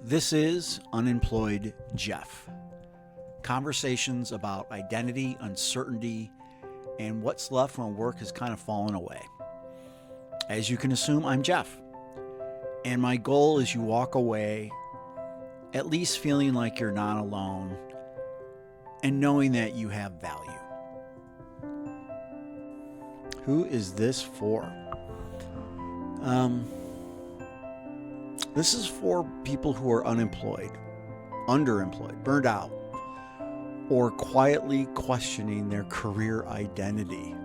This is Unemployed Jeff. Conversations about identity, uncertainty, and what's left when work has kind of fallen away. As you can assume, I'm Jeff. And my goal is you walk away at least feeling like you're not alone and knowing that you have value. Who is this for? This is for people who are unemployed, underemployed, burned out, or quietly questioning their career identity.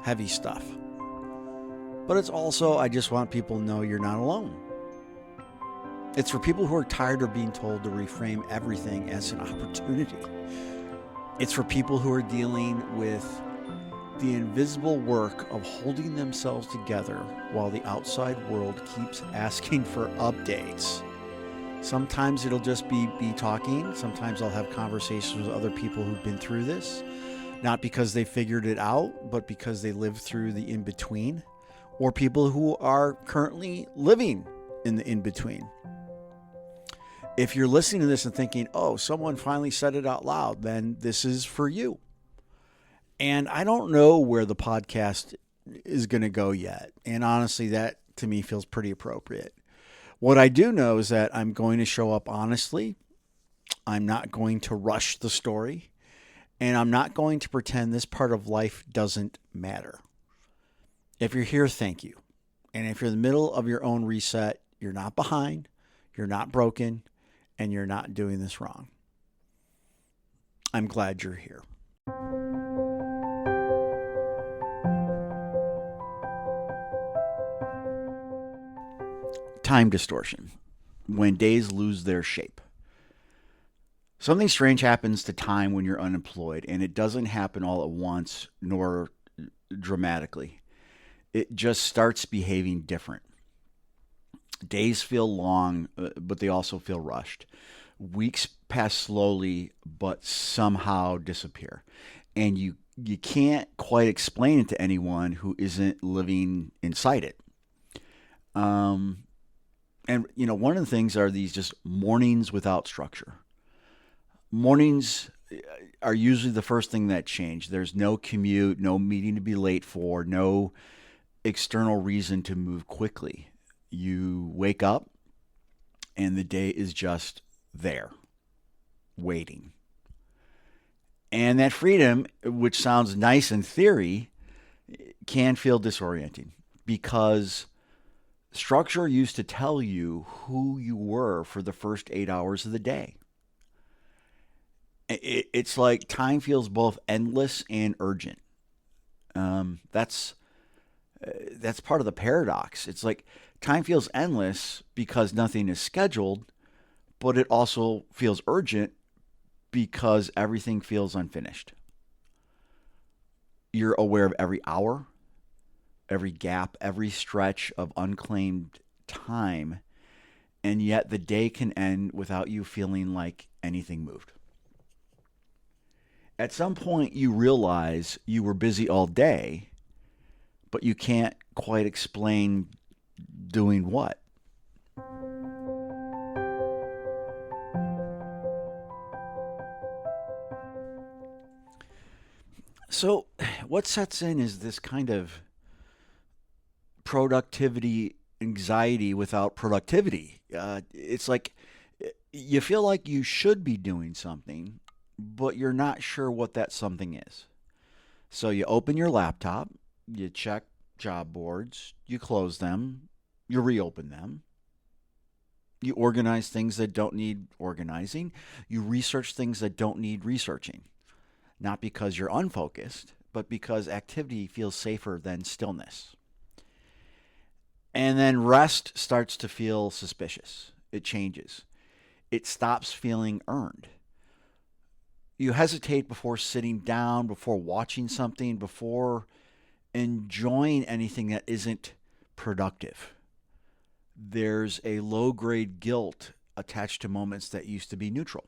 Heavy stuff. But it's also, I just want people to know you're not alone. It's for people who are tired of being told to reframe everything as an opportunity. It's for people who are dealing with the invisible work of holding themselves together while the outside world keeps asking for updates. Sometimes it'll just be talking. Sometimes I'll have conversations with other people who've been through this, not because they figured it out, but because they lived through the in-between, or people who are currently living in the in-between. If you're listening to this and thinking, oh, someone finally said it out loud, then this is for you. And I don't know where the podcast is going to go yet. And honestly, that to me feels pretty appropriate. What I do know is that I'm going to show up honestly. I'm not going to rush the story. And I'm not going to pretend this part of life doesn't matter. If you're here, thank you. And if you're in the middle of your own reset, you're not behind, you're not broken, and you're not doing this wrong. I'm glad you're here. Time distortion, when days lose their shape. Something strange happens to time when you're unemployed, and it doesn't happen all at once nor dramatically. It just starts behaving different. Days feel long, but they also feel rushed. Weeks pass slowly, but somehow disappear. And you can't quite explain it to anyone who isn't living inside it. And, one of the things are these just mornings without structure. Mornings are usually the first thing that change. There's no commute, no meeting to be late for, no external reason to move quickly. You wake up and the day is just there, waiting. And that freedom, which sounds nice in theory, can feel disorienting because structure used to tell you who you were for the first 8 hours of the day. It's like time feels both endless and urgent. That's part of the paradox. It's like time feels endless because nothing is scheduled, but it also feels urgent because everything feels unfinished. You're aware of every hour, every gap, every stretch of unclaimed time, and yet the day can end without you feeling like anything moved. At some point, you realize you were busy all day, but you can't quite explain doing what. So what sets in is this kind of productivity anxiety without productivity. It's like you feel like you should be doing something, but you're not sure what that something is. So you open your laptop, you check job boards, you close them, you reopen them, you organize things that don't need organizing, you research things that don't need researching. Not because you're unfocused, but because activity feels safer than stillness. And then rest starts to feel suspicious. It changes. It stops feeling earned. You hesitate before sitting down, before watching something, before enjoying anything that isn't productive. There's a low-grade guilt attached to moments that used to be neutral.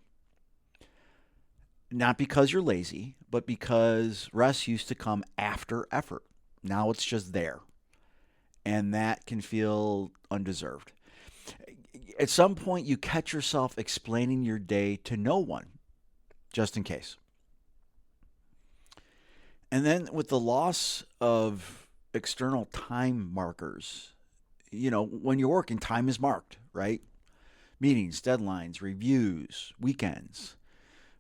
Not because you're lazy, but because rest used to come after effort. Now it's just there. And that can feel undeserved. at some point, you catch yourself explaining your day to no one, just in case. And then with the loss of external time markers, when you're working, time is marked, right? Meetings, deadlines, reviews, weekends.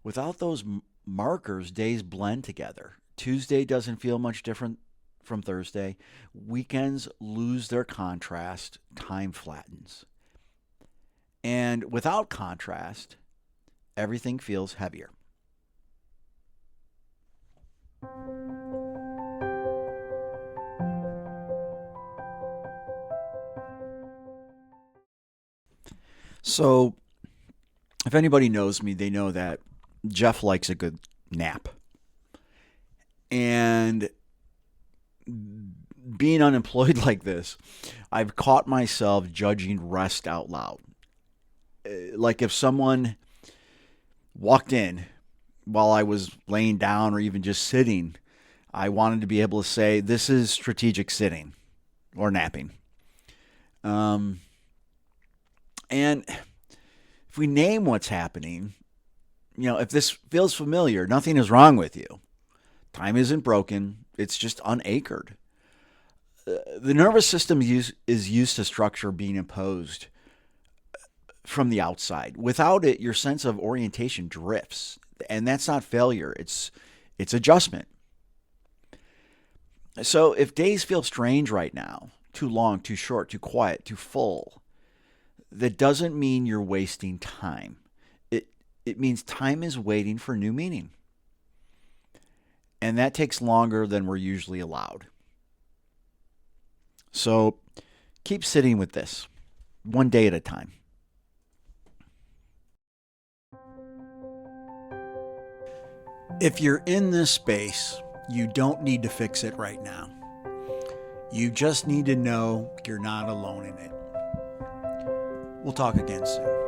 Without those markers, days blend together. Tuesday doesn't feel much different from Thursday. Weekends lose their contrast. Time flattens. And without contrast, everything feels heavier. So, if anybody knows me, they know that Jeff likes a good nap. And being unemployed like this, I've caught myself judging rest out loud. Like if someone walked in while I was laying down or even just sitting, I wanted to be able to say, this is strategic sitting or napping. And if we name what's happening, if this feels familiar, nothing is wrong with you. Time isn't broken. It's just unanchored. The nervous system is used to structure being imposed from the outside. Without it, your sense of orientation drifts. And that's not failure. It's adjustment. So if days feel strange right now, too long, too short, too quiet, too full, that doesn't mean you're wasting time. It means time is waiting for new meaning. And that takes longer than we're usually allowed. So keep sitting with this, one day at a time. If you're in this space, you don't need to fix it right now. You just need to know you're not alone in it. We'll talk again soon.